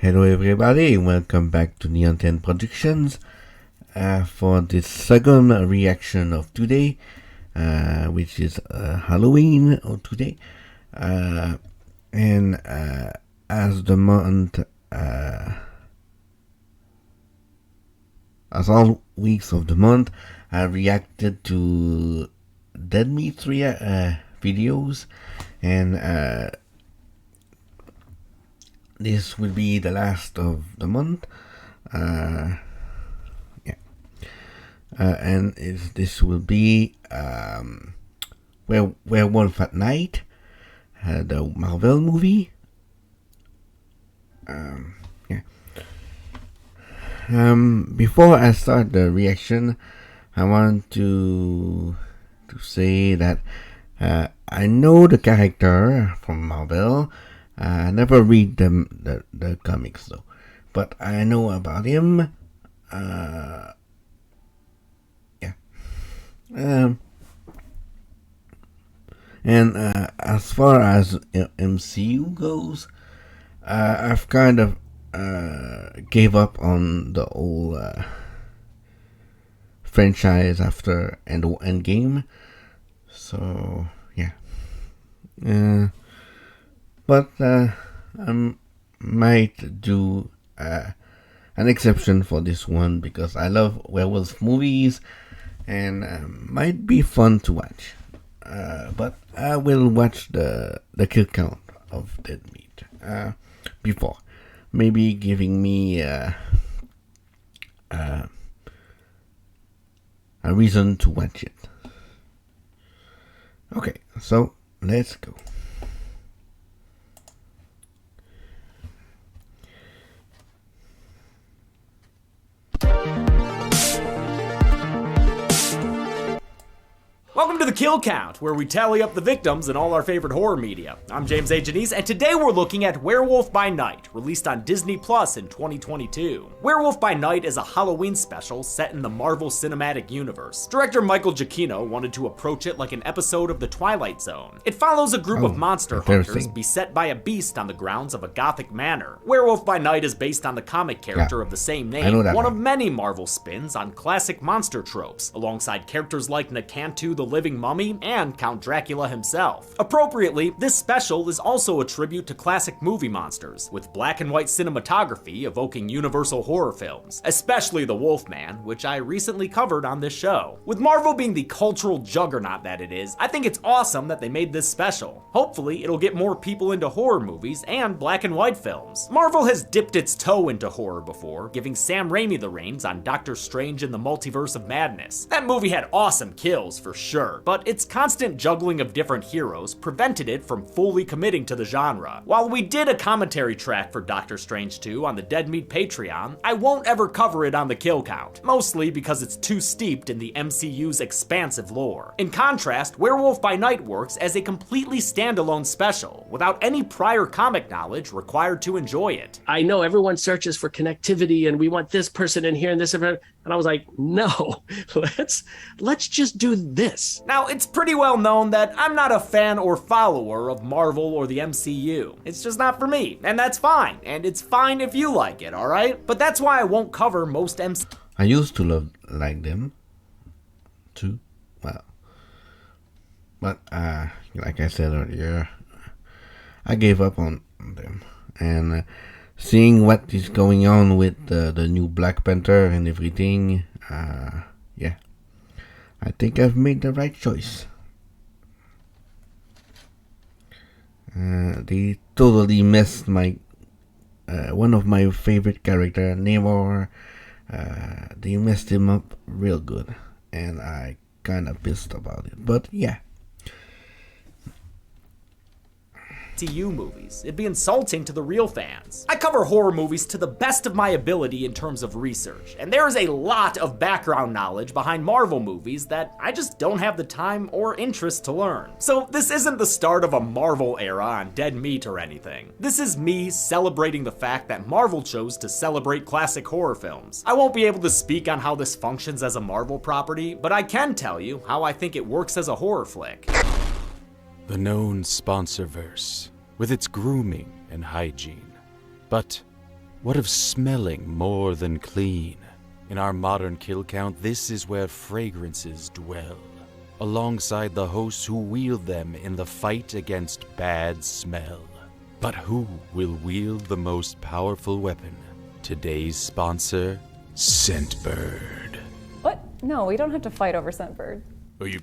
Hello everybody, welcome back to Neon 10 Productions for this second reaction of today, which is Halloween of today. And as the month, as all weeks of the month, I reacted to Dead Meat videos, and this will be the last of the month. And this will be Werewolf at Night, the Marvel movie. Before I start the reaction, I want to say that I know the character from Marvel. I never read the comics though, but I know about him. And as far as MCU goes, I've kind of gave up on the whole franchise after Endgame. So yeah. But I might do an exception for this one because I love werewolf movies and might be fun to watch. But I will watch the kill count of Dead Meat before, maybe giving me a reason to watch it. Okay, so let's go. Welcome to the Kill Count, where we tally up the victims in all our favorite horror media. I'm James A. Janice, and today we're looking at Werewolf by Night, released on Disney Plus in 2022. Werewolf by Night is a Halloween special set in the Marvel Cinematic Universe. Director Michael Giacchino wanted to approach it like an episode of The Twilight Zone. It follows a group of monster hunters beset by a beast on the grounds of a gothic manor. Werewolf by Night is based on the comic character of the same name, one of many Marvel spins on classic monster tropes, alongside characters like Nakantu the Living Mummy and Count Dracula himself. Appropriately, this special is also a tribute to classic movie monsters, with black and white cinematography evoking Universal horror films, especially The Wolfman, which I recently covered on this show. With Marvel being the cultural juggernaut that it is, I think it's awesome that they made this special. Hopefully, it'll get more people into horror movies and black and white films. Marvel has dipped its toe into horror before, giving Sam Raimi the reins on Doctor Strange in the Multiverse of Madness. That movie had awesome kills for sure, but its constant juggling of different heroes prevented it from fully committing to the genre. While we did a commentary track for Doctor Strange 2 on the Dead Meat Patreon, I won't ever cover it on the Kill Count, mostly because it's too steeped in the MCU's expansive lore. In contrast, Werewolf by Night works as a completely standalone special, without any prior comic knowledge required to enjoy it. I know everyone searches for connectivity and we want this person in here and this, and I was like, no, let's just do this. Now, it's pretty well known that I'm not a fan or follower of Marvel or the MCU. It's just not for me, and that's fine, and it's fine if you like it, alright? But that's why I won't cover most MCU. I used to like them too, well, but like I said earlier, I gave up on them, and seeing what is going on with the new Black Panther and everything, yeah, I think I've made the right choice. They totally messed my one of my favorite character, Namor. They messed him up real good, and I kind of pissed about it. But yeah. MCU movies. It'd be insulting to the real fans. I cover horror movies to the best of my ability in terms of research, and there is a lot of background knowledge behind Marvel movies that I just don't have the time or interest to learn. So this isn't the start of a Marvel era on Dead Meat or anything. This is me celebrating the fact that Marvel chose to celebrate classic horror films. I won't be able to speak on how this functions as a Marvel property, but I can tell you how I think it works as a horror flick. The known sponsorverse, with its grooming and hygiene. But What of smelling more than clean? In our modern kill count, this is where fragrances dwell, alongside the hosts who wield them in the fight against bad smell. But who will wield the most powerful weapon? Today's sponsor, Scentbird. What? No, we don't have to fight over Scentbird. Oh, you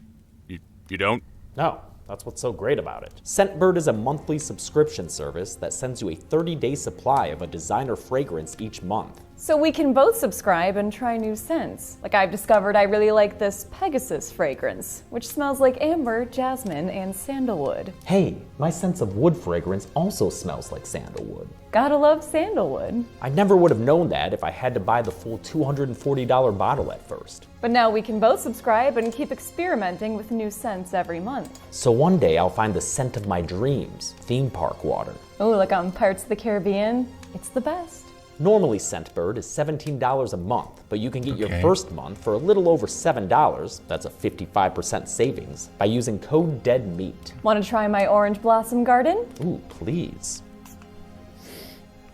don't? No, that's what's so great about it. Scentbird is a monthly subscription service that sends you a 30-day supply of a designer fragrance each month. So we can both subscribe and try new scents. Like I've discovered I really like this Pegasus fragrance, which smells like amber, jasmine, and sandalwood. Hey, my sense of wood fragrance also smells like sandalwood. Gotta love sandalwood. I never would have known that if I had to buy the full $240 bottle at first. But now we can both subscribe and keep experimenting with new scents every month. So one day I'll find the scent of my dreams, theme park water. Oh, like on Pirates of the Caribbean? It's the best. Normally Scentbird is $17 a month, but you can get your Okay. first month for a little over $7, that's a 55% savings, by using code DEADMEAT. Want to try my orange blossom garden? Ooh, please.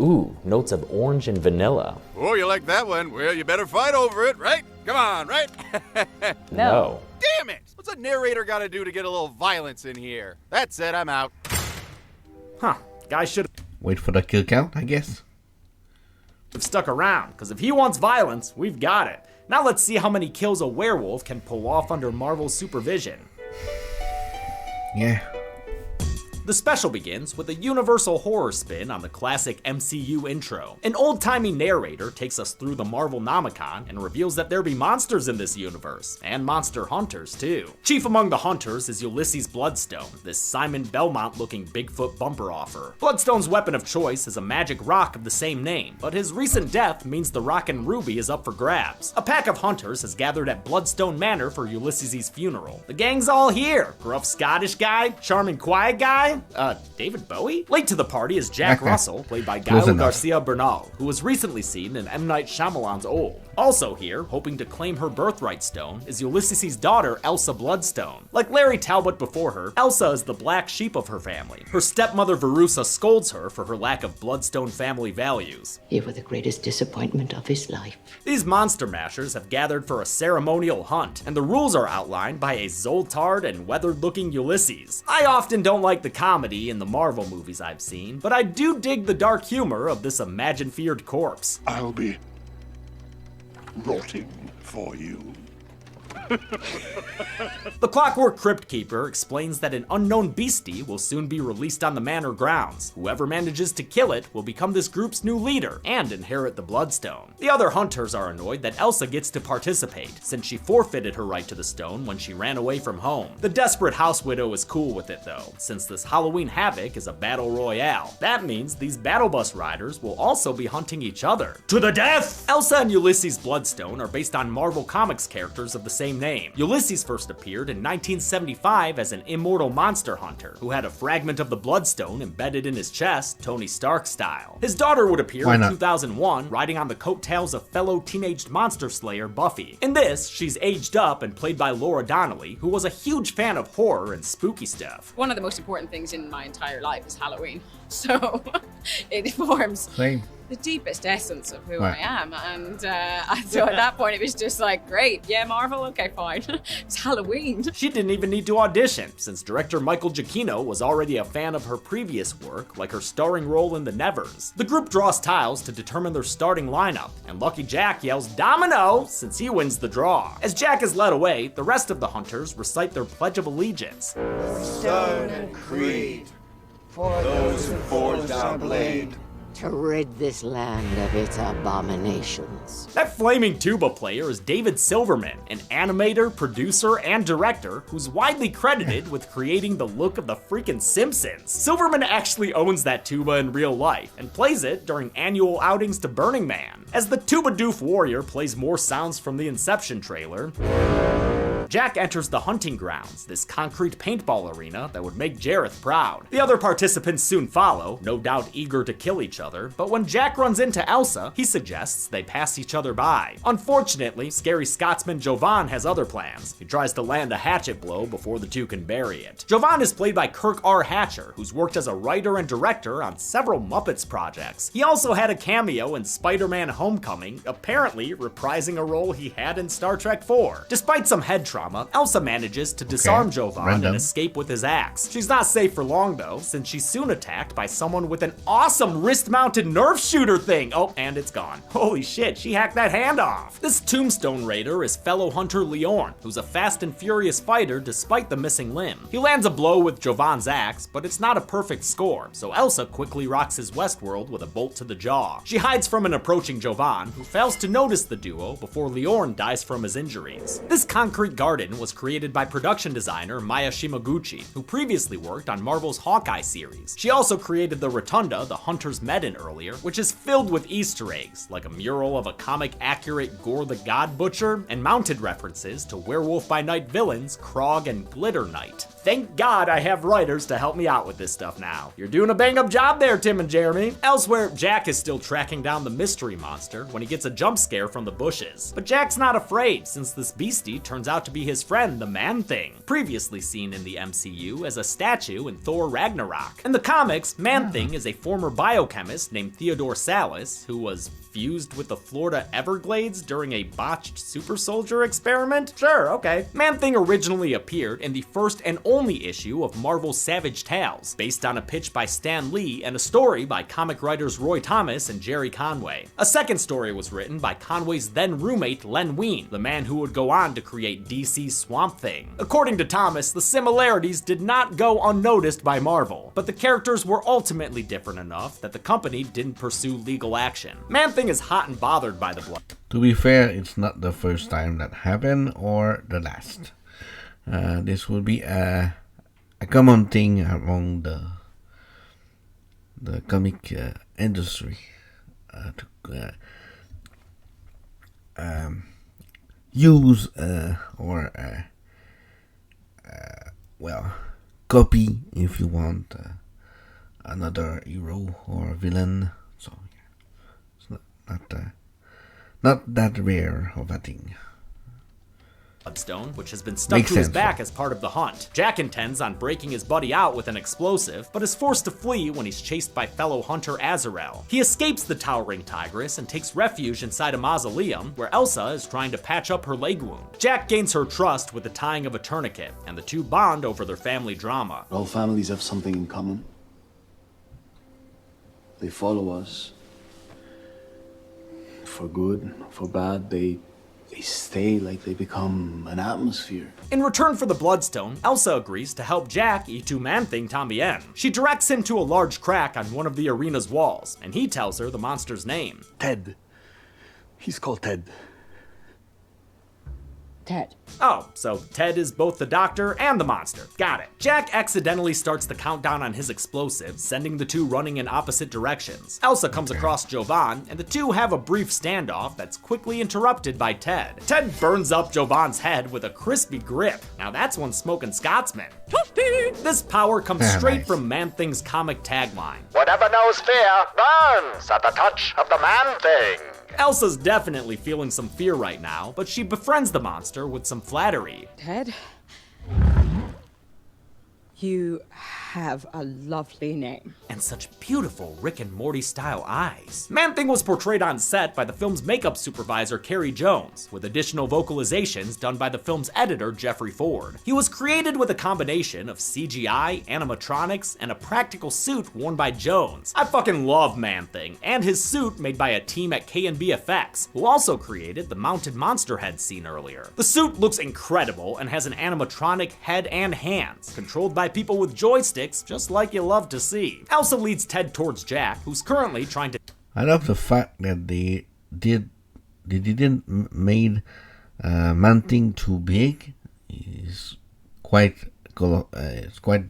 Ooh, notes of orange and vanilla. Oh, you like that one? Well, you better fight over it, right? Come on, right? No. Damn it! What's a narrator gotta do to get a little violence in here? That's it, I'm out. Huh, guy should Wait for the kill count, I guess. have stuck around, because if he wants violence, we've got it. Now let's see how many kills a werewolf can pull off under Marvel's supervision. Yeah. The special begins with a universal horror spin on the classic MCU intro. An old-timey narrator takes us through the Marvel Nomicon and reveals that there be monsters in this universe, and monster hunters too. Chief among the hunters is Ulysses Bloodstone, this Simon Belmont-looking Bigfoot bumper offer. Bloodstone's weapon of choice is a magic rock of the same name, but his recent death means the rock and ruby is up for grabs. A pack of hunters has gathered at Bloodstone Manor for Ulysses' funeral. The gang's all here. Gruff Scottish guy, charming quiet guy, David Bowie? Late to the party is Jack Russell, played by Close Gael enough. Garcia Bernal, who was recently seen in M. Night Shyamalan's Old. Also here, hoping to claim her birthright stone, is Ulysses' daughter, Elsa Bloodstone. Like Larry Talbot before her, Elsa is the black sheep of her family. Her stepmother Verussa scolds her for her lack of Bloodstone family values. You were the greatest disappointment of his life. These monster mashers have gathered for a ceremonial hunt, and the rules are outlined by a Zoltard and weathered-looking Ulysses. I often don't like the comedy in the Marvel movies I've seen, but I do dig the dark humor of this imagine-feared corpse. I'll be rotting for you. The Clockwork Crypt Keeper explains that an unknown beastie will soon be released on the manor grounds. Whoever manages to kill it will become this group's new leader and inherit the Bloodstone. The other hunters are annoyed that Elsa gets to participate, since she forfeited her right to the stone when she ran away from home. The desperate house widow is cool with it though, since this Halloween havoc is a battle royale. That means these battle bus riders will also be hunting each other. To the death! Elsa and Ulysses Bloodstone are based on Marvel Comics characters of the same name. Ulysses first appeared in 1975 as an immortal monster hunter who had a fragment of the Bloodstone embedded in his chest, Tony Stark style. His daughter would appear Why in not? 2001, riding on the coattails of fellow teenaged monster slayer Buffy. In this, she's aged up and played by Laura Donnelly, who was a huge fan of horror and spooky stuff. One of the most important things in my entire life is Halloween. So it forms Same. the deepest essence of who Right. I am. And so at that point, it was just like, great, yeah, Marvel, okay, fine. It's Halloween. She didn't even need to audition, since director Michael Giacchino was already a fan of her previous work, like her starring role in The Nevers. The group draws tiles to determine their starting lineup, and Lucky Jack yells "Domino!" since he wins the draw. As Jack is led away, the rest of the hunters recite their Pledge of Allegiance. Stone and creed, for those who forged our blade. To rid this land of its abominations. That flaming tuba player is David Silverman, an animator, producer, and director who's widely credited with creating the look of the freaking Simpsons. Silverman actually owns that tuba in real life and plays it during annual outings to Burning Man. As the tuba doof warrior plays more sounds from the Inception trailer, Jack enters the hunting grounds, this concrete paintball arena that would make Jareth proud. The other participants soon follow, no doubt eager to kill each other, but when Jack runs into Elsa, he suggests they pass each other by. Unfortunately, scary Scotsman Jovan has other plans. He tries to land a hatchet blow before the two can bury it. Jovan is played by Kirk R. Hatcher, who's worked as a writer and director on several Muppets projects. He also had a cameo in Spider-Man Homecoming, apparently reprising a role he had in Star Trek IV. Despite some head trauma, Elsa manages to disarm Jovan and escape with his axe. She's not safe for long though, since she's soon attacked by someone with an awesome wrist-mounted Nerf shooter thing. Oh, and it's gone. Holy shit, she hacked that hand off. This Tombstone Raider is fellow hunter Leorn, who's a fast and furious fighter despite the missing limb. He lands a blow with Jovan's axe, but it's not a perfect score, so Elsa quickly rocks his Westworld with a bolt to the jaw. She hides from an approaching Jovan, who fails to notice the duo before Leorn dies from his injuries. This concrete garden was created by production designer Maya Shimaguchi, who previously worked on Marvel's Hawkeye series. She also created the rotunda the hunters met in earlier, which is filled with Easter eggs, like a mural of a comic-accurate Gore the God Butcher, and mounted references to Werewolf by Night villains Krog and Glitter Knight. Thank God I have writers to help me out with this stuff now. You're doing a bang-up job there, Tim and Jeremy. Elsewhere, Jack is still tracking down the mystery monster when he gets a jump scare from the bushes. But Jack's not afraid, since this beastie turns out to be his friend, the Man-Thing, previously seen in the MCU as a statue in Thor Ragnarok. In the comics, Man-Thing is a former biochemist named Theodore Salas, who was fused with the Florida Everglades during a botched super soldier experiment? Sure, okay. Man-Thing originally appeared in the first and only issue of Marvel's Savage Tales, based on a pitch by Stan Lee and a story by comic writers Roy Thomas and Jerry Conway. A second story was written by Conway's then roommate Len Wein, the man who would go on to create DC's Swamp Thing. According to Thomas, the similarities did not go unnoticed by Marvel, but the characters were ultimately different enough that the company didn't pursue legal action. Man-Thing is hot and bothered by the blood. To be fair, it's not the first time that happened or the last. This will be a common thing among the comic industry to use or copy, if you want, another hero or villain. So yeah, it's not that rare of a thing. Bloodstone, which has been stuck to his back as part of the hunt. Jack intends on breaking his buddy out with an explosive, but is forced to flee when he's chased by fellow hunter Azrael. He escapes the towering tigress and takes refuge inside a mausoleum where Elsa is trying to patch up her leg wound. Jack gains her trust with the tying of a tourniquet, and the two bond over their family drama. All families have something in common. They follow us. For good, for bad, they stay, like they become an atmosphere. In return for the Bloodstone, Elsa agrees to help Jack y tu Man-Thing tambien. She directs him to a large crack on one of the arena's walls, and he tells her the monster's name. Ted. He's called Ted. Ted. Oh, so Ted is both the doctor and the monster. Got it. Jack accidentally starts the countdown on his explosive, sending the two running in opposite directions. Elsa comes across Jovan, and the two have a brief standoff that's quickly interrupted by Ted. Ted burns up Jovan's head with a crispy grip. Now that's one smoking Scotsman. This power comes straight from Man-Thing's comic tagline. Whatever knows fear burns at the touch of the Man-Thing. Elsa's definitely feeling some fear right now, but she befriends the monster with some flattery. Ted, you have a lovely name. And such beautiful Rick and Morty style eyes. Man-Thing was portrayed on set by the film's makeup supervisor Carrie Jones, with additional vocalizations done by the film's editor Jeffrey Ford. He was created with a combination of CGI, animatronics, and a practical suit worn by Jones. I fucking love Man-Thing, and his suit made by a team at K&B Effects, who also created the mounted monster head seen earlier. The suit looks incredible and has an animatronic head and hands, controlled by people with joysticks, just like you love to see. Elsa leads Ted towards Jack, who's currently trying to... I love the fact that they didn't made Man-Thing too big. It's quite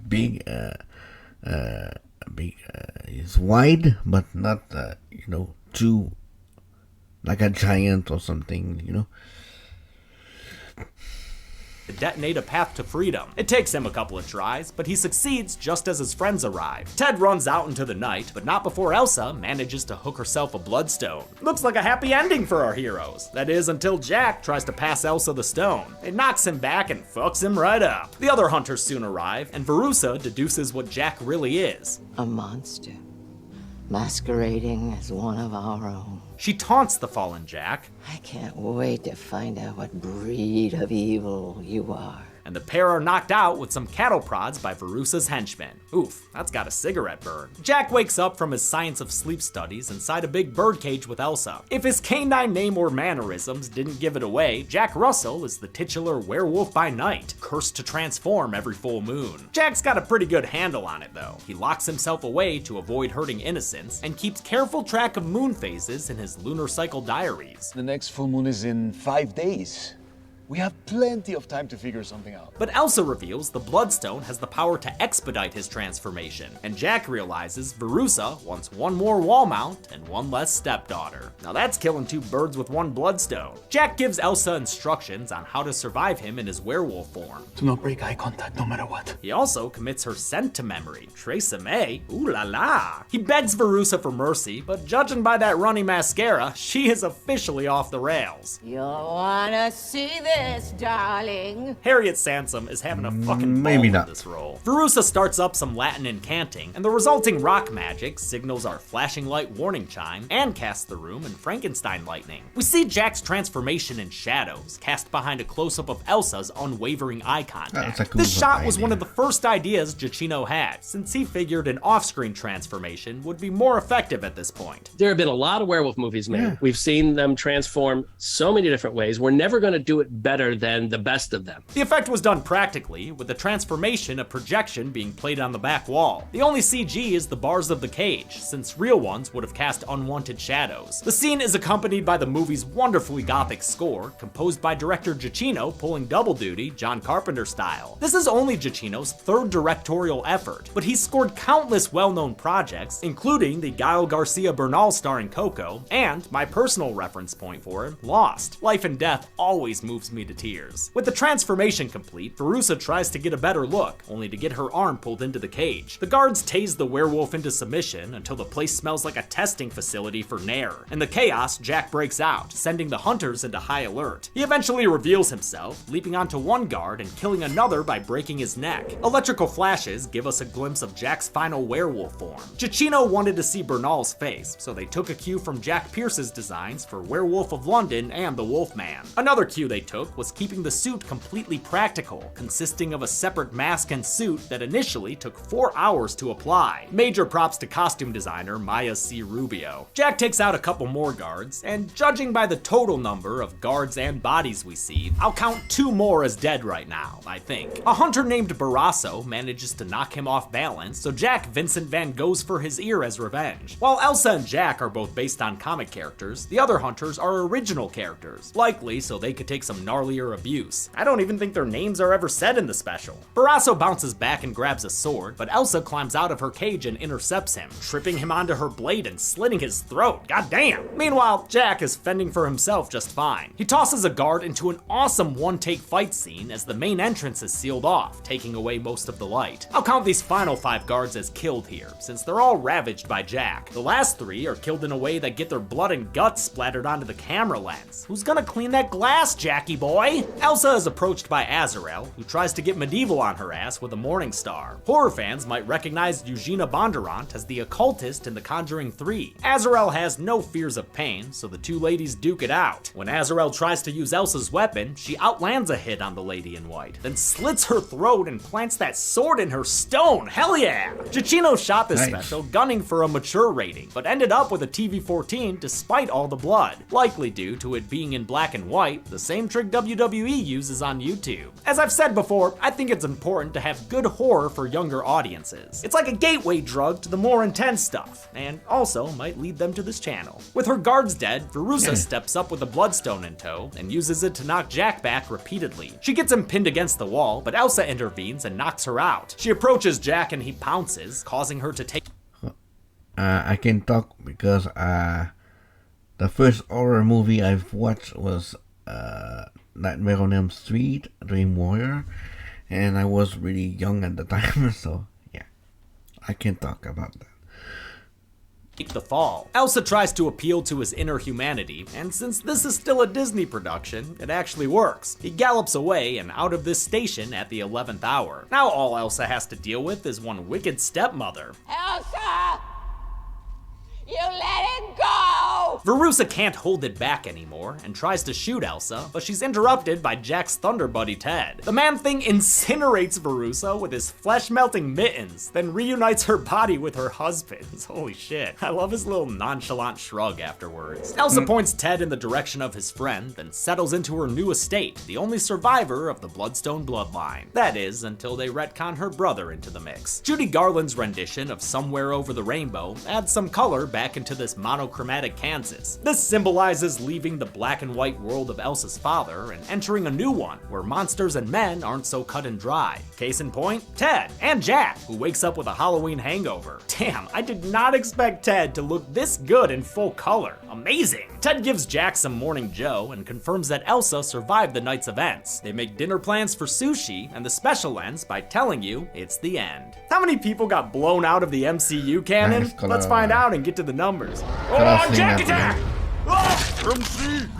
big. It's wide, but not too like a giant or something. to detonate a path to freedom. It takes him a couple of tries, but he succeeds just as his friends arrive. Ted runs out into the night, but not before Elsa manages to hook herself a bloodstone. Looks like a happy ending for our heroes. That is, until Jack tries to pass Elsa the stone. It knocks him back and fucks him right up. The other hunters soon arrive, and Verussa deduces what Jack really is. A monster, masquerading as one of our own. She taunts the fallen Jack. I can't wait to find out what breed of evil you are. And the pair are knocked out with some cattle prods by Verussa's henchmen. Oof, that's got a cigarette burn. Jack wakes up from his science of sleep studies inside a big birdcage with Elsa. If his canine name or mannerisms didn't give it away, Jack Russell is the titular werewolf by night, cursed to transform every full moon. Jack's got a pretty good handle on it though. He locks himself away to avoid hurting innocents and keeps careful track of moon phases in his lunar cycle diaries. The next full moon is in 5 days. We have plenty of time to figure something out. But Elsa reveals the Bloodstone has the power to expedite his transformation, and Jack realizes Verussa wants one more wall mount and one less stepdaughter. Now that's killing 2 birds with 1 Bloodstone. Jack gives Elsa instructions on how to survive him in his werewolf form. Do not break eye contact no matter what. He also commits her scent to memory. Tresemme, ooh la la. He begs Verussa for mercy, but judging by that runny mascara, she is officially off the rails. You'll wanna see this, darling. Harriet Sansom is having a fucking Maybe ball not. in this role. Verussa starts up some Latin incanting, and the resulting rock magic signals our flashing light warning chime and casts the room in Frankenstein lightning. We see Jack's transformation in shadows, cast behind a close-up of Elsa's unwavering eye contact. That's a cool This shot was idea. one of the first ideas Giacchino had, since he figured an off-screen transformation would be more effective at this point. There have been a lot of werewolf movies made. Yeah. We've seen them transform so many different ways. We're never going to do it better than the best of them. The effect was done practically, with the transformation of projection being played on the back wall. The only CG is the bars of the cage, since real ones would have cast unwanted shadows. The scene is accompanied by the movie's wonderfully gothic score, composed by director Giacchino pulling double duty, John Carpenter style. This is only Giacchino's 3rd directorial effort, but he's scored countless well-known projects, including the Gael Garcia Bernal starring Coco, and my personal reference point for him, Lost. Life and Death always moves me to tears. With the transformation complete, Verussa tries to get a better look, only to get her arm pulled into the cage. The guards tase the werewolf into submission until the place smells like a testing facility for Nair. In the chaos, Jack breaks out, sending the hunters into high alert. He eventually reveals himself, leaping onto one guard and killing another by breaking his neck. Electrical flashes give us a glimpse of Jack's final werewolf form. Giacchino wanted to see Bernal's face, so they took a cue from Jack Pierce's designs for Werewolf of London and the Wolfman. Another cue they took was keeping the suit completely practical, consisting of a separate mask and suit that initially took 4 hours to apply. Major props to costume designer Maya C. Rubio. Jack takes out a couple more guards, and judging by the total number of guards and bodies we see, I'll count 2 more as dead right now, I think. A hunter named Barrasso manages to knock him off balance, so Jack Vincent Van Goghs for his ear as revenge. While Elsa and Jack are both based on comic characters, the other hunters are original characters, likely so they could take some gnarlier abuse. I don't even think their names are ever said in the special. Barrasso bounces back and grabs a sword, but Elsa climbs out of her cage and intercepts him, tripping him onto her blade and slitting his throat. Goddamn! Meanwhile, Jack is fending for himself just fine. He tosses a guard into an awesome one-take fight scene as the main entrance is sealed off, taking away most of the light. I'll count these final 5 guards as killed here, since they're all ravaged by Jack. The last 3 are killed in a way that get their blood and guts splattered onto the camera lens. Who's gonna clean that glass, Jackie boy? Elsa is approached by Azrael, who tries to get medieval on her ass with a morning star. Horror fans might recognize Eugenia Bondurant as the occultist in The Conjuring 3. Azrael has no fears of pain, so the 2 ladies duke it out. When Azrael tries to use Elsa's weapon, she outlands a hit on the lady in white, then slits her throat and plants that sword in her stone. Hell yeah! Giacchino shot this Nice. special gunning for a mature rating, but ended up with a TV-14 despite all the blood, likely due to it being in black and white, the same trick WWE uses on YouTube. As I've said before, I think it's important to have good horror for younger audiences. It's like a gateway drug to the more intense stuff, and also might lead them to this channel. With her guards dead, Verussa steps up with a bloodstone in tow and uses it to knock Jack back repeatedly. She gets him pinned against the wall, but Elsa intervenes and knocks her out. She approaches Jack and he pounces, causing her to take I can talk because the first horror movie I've watched was Nightmare on Elm Street, Dream Warrior, and I was really young at the time, so yeah, I can't talk about that. The fall. Elsa tries to appeal to his inner humanity, and since this is still a Disney production, it actually works. He gallops away and out of this station at the 11th hour. Now all Elsa has to deal with is one wicked stepmother. Elsa! You let it go! Verussa can't hold it back anymore and tries to shoot Elsa, but she's interrupted by Jack's Thunder Buddy Ted. The Man-Thing incinerates Verussa with his flesh-melting mittens, then reunites her body with her husband's. Holy shit. I love his little nonchalant shrug afterwards. Elsa points Ted in the direction of his friend, then settles into her new estate, the only survivor of the Bloodstone bloodline. That is, until they retcon her brother into the mix. Judy Garland's rendition of Somewhere Over the Rainbow adds some color back into this monochromatic Kansas. This symbolizes leaving the black and white world of Elsa's father and entering a new one where monsters and men aren't so cut and dry. Case in point, Ted and Jack, who wakes up with a Halloween hangover. Damn, I did not expect Ted to look this good in full color. Amazing! Ted gives Jack some Morning Joe and confirms that Elsa survived the night's events. They make dinner plans for sushi, and the special ends by telling you it's the end. How many people got blown out of the MCU canon? Let's find out and get to the numbers. Hold on, Jack attack! MCU!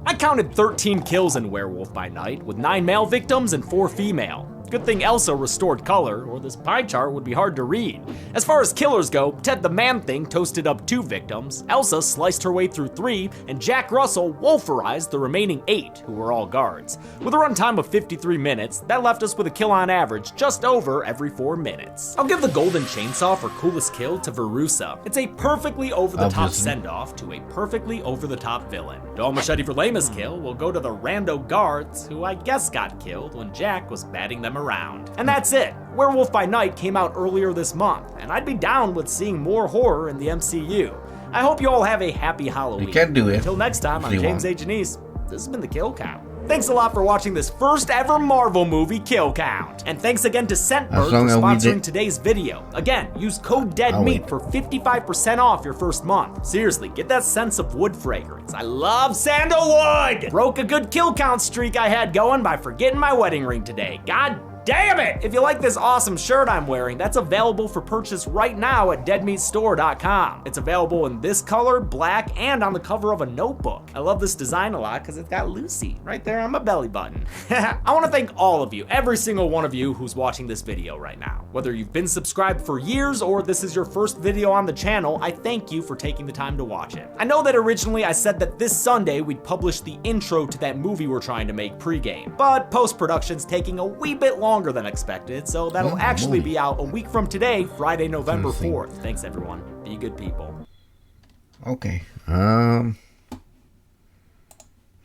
I counted 13 kills in Werewolf by Night, with 9 male victims and 4 female. Good thing Elsa restored color, or this pie chart would be hard to read. As far as killers go, Ted the Man-Thing toasted up 2 victims, Elsa sliced her way through 3, and Jack Russell wolferized the remaining 8, who were all guards. With a runtime of 53 minutes, that left us with a kill on average just over every 4 minutes. I'll give the Golden Chainsaw for coolest kill to Verussa. It's a perfectly over-the-top send-off to a perfectly over-the-top villain. Dual Machete for lamest kill will go to the rando guards, who I guess got killed when Jack was batting them around. And that's it. Werewolf by Night came out earlier this month, and I'd be down with seeing more horror in the MCU. I hope you all have a happy Halloween. You can do it. Until next time, I'm James A. Janice. This has been The Kill Count. Thanks a lot for watching this first ever Marvel movie Kill Count. And thanks again to Scentbird for sponsoring today's video. Again, use code DEADMEAT for 55% off your first month. Seriously, get that sense of wood fragrance. I love sandalwood! Broke a good kill count streak I had going by forgetting my wedding ring today. God damn it! If you like this awesome shirt I'm wearing, that's available for purchase right now at deadmeatstore.com. It's available in this color, black, and on the cover of a notebook. I love this design a lot because it's got Lucy right there on my belly button. I want to thank all of you, every single one of you who's watching this video right now. Whether you've been subscribed for years or this is your first video on the channel, I thank you for taking the time to watch it. I know that originally I said that this Sunday we'd publish the intro to that movie we're trying to make pregame, but post-production's taking a wee bit longer than expected, so that'll actually be out a week from today, Friday, November 4th. Thanks everyone. Be good people. Okay.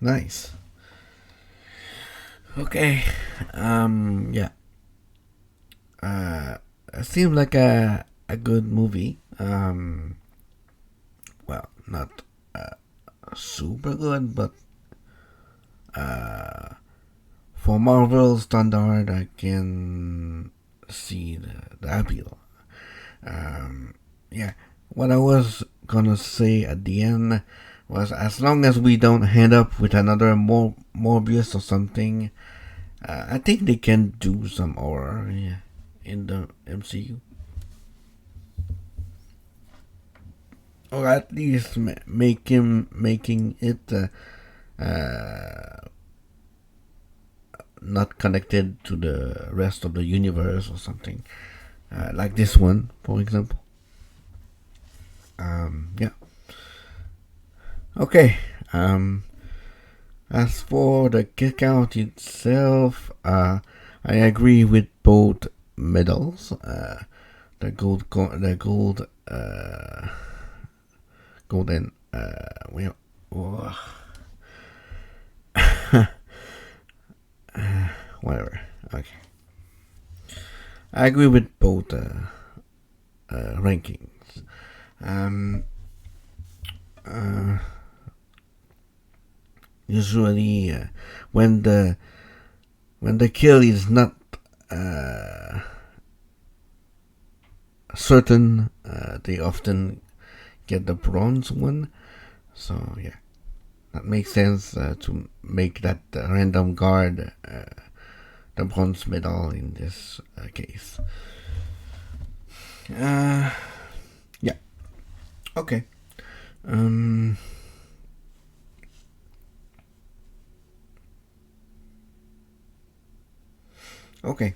Nice. Okay. Yeah. It seemed like a good movie. Well, not super good, but for Marvel standard, I can see the appeal. Yeah, what I was gonna say at the end was, as long as we don't end up with another Morbius or something, I think they can do some horror in the MCU. Or at least making it not connected to the rest of the universe or something, like this one, for example. Yeah. Okay. As for the kick out itself, I agree with both medals. The golden. Whatever. Okay. I agree with both rankings. Usually, when the kill is not certain, they often get the bronze one. So yeah, that makes sense to make that random guard the bronze medal in this case. Yeah. Okay. Okay.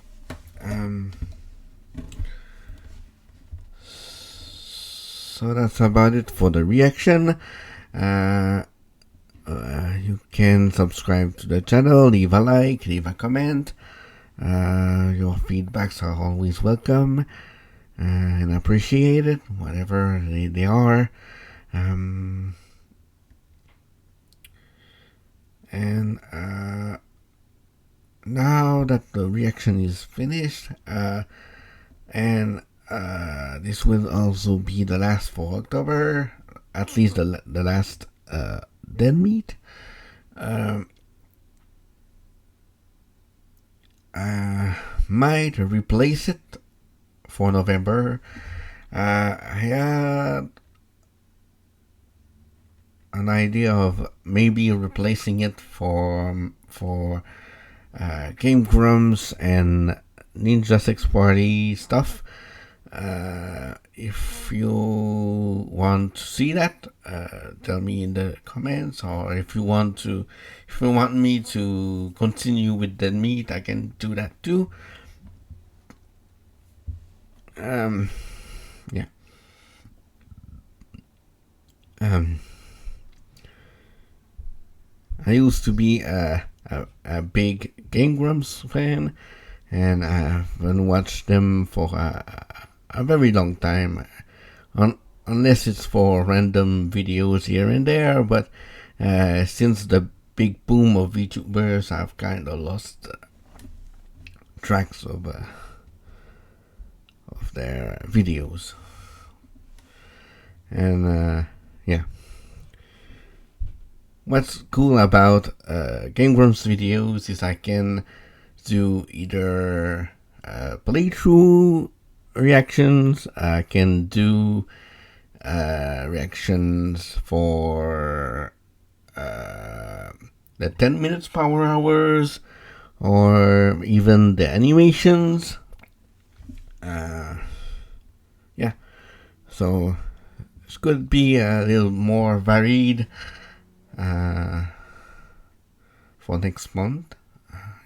So that's about it for the reaction. You can subscribe to the channel, leave a like, leave a comment. Your feedbacks are always welcome and appreciated, whatever they are. Now that the reaction is finished, and this will also be the last for October, at least the last Den Meat. Might replace it for November. I had an idea of maybe replacing it for Game Grumps and Ninja 6 Party stuff. If you want to see that, tell me in the comments, or if you want me to continue with the meat, I can do that too. Yeah. I used to be a big Game Grumps fan, and I haven't watched them for a very long time, unless it's for random videos here and there. But since the big boom of VTubers, I've kind of lost tracks of their videos. And yeah, what's cool about Game Grumps videos is I can do either playthrough reactions, I can do reactions for the 10 minutes power hours, or even the animations. Yeah, so it's going to be a little more varied for next month.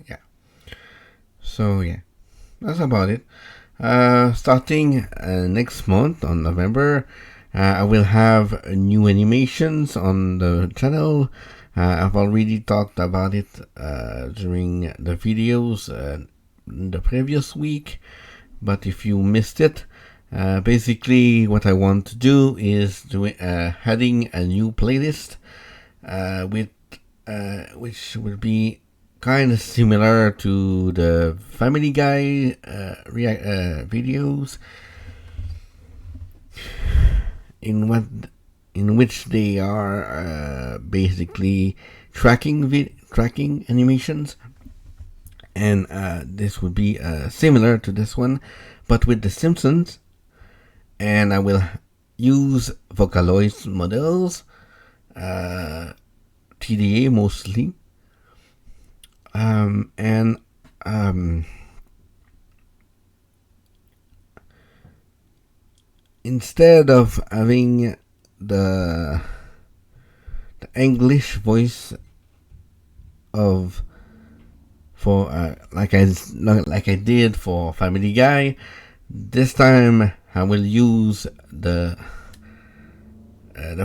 Yeah, so yeah, that's about it. Starting next month on November, I will have new animations on the channel. I've already talked about it during the videos the previous week, but if you missed it, basically what I want to do is adding a new playlist with which will be kind of similar to the Family Guy videos, in which they are basically tracking animations, and this would be similar to this one, but with The Simpsons. And I will use Vocaloid models, TDA mostly. Instead of having the English voice like I did for Family Guy, this time I will use the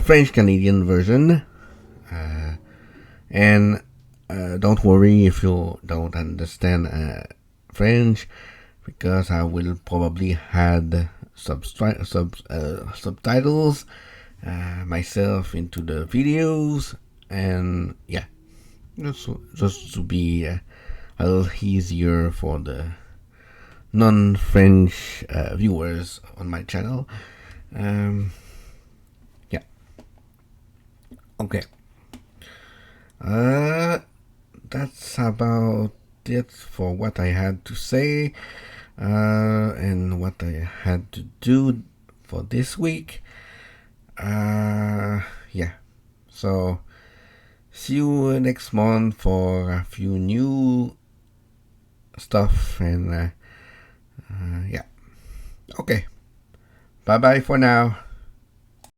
French Canadian version, and don't worry if you don't understand French, because I will probably add subtitles myself into the videos, and yeah, just to be a little easier for the non-French viewers on my channel. Yeah. Okay. That's about it for what I had to say and what I had to do for this week. Yeah. So see you next month for a few new stuff and yeah. Okay. Bye bye for now.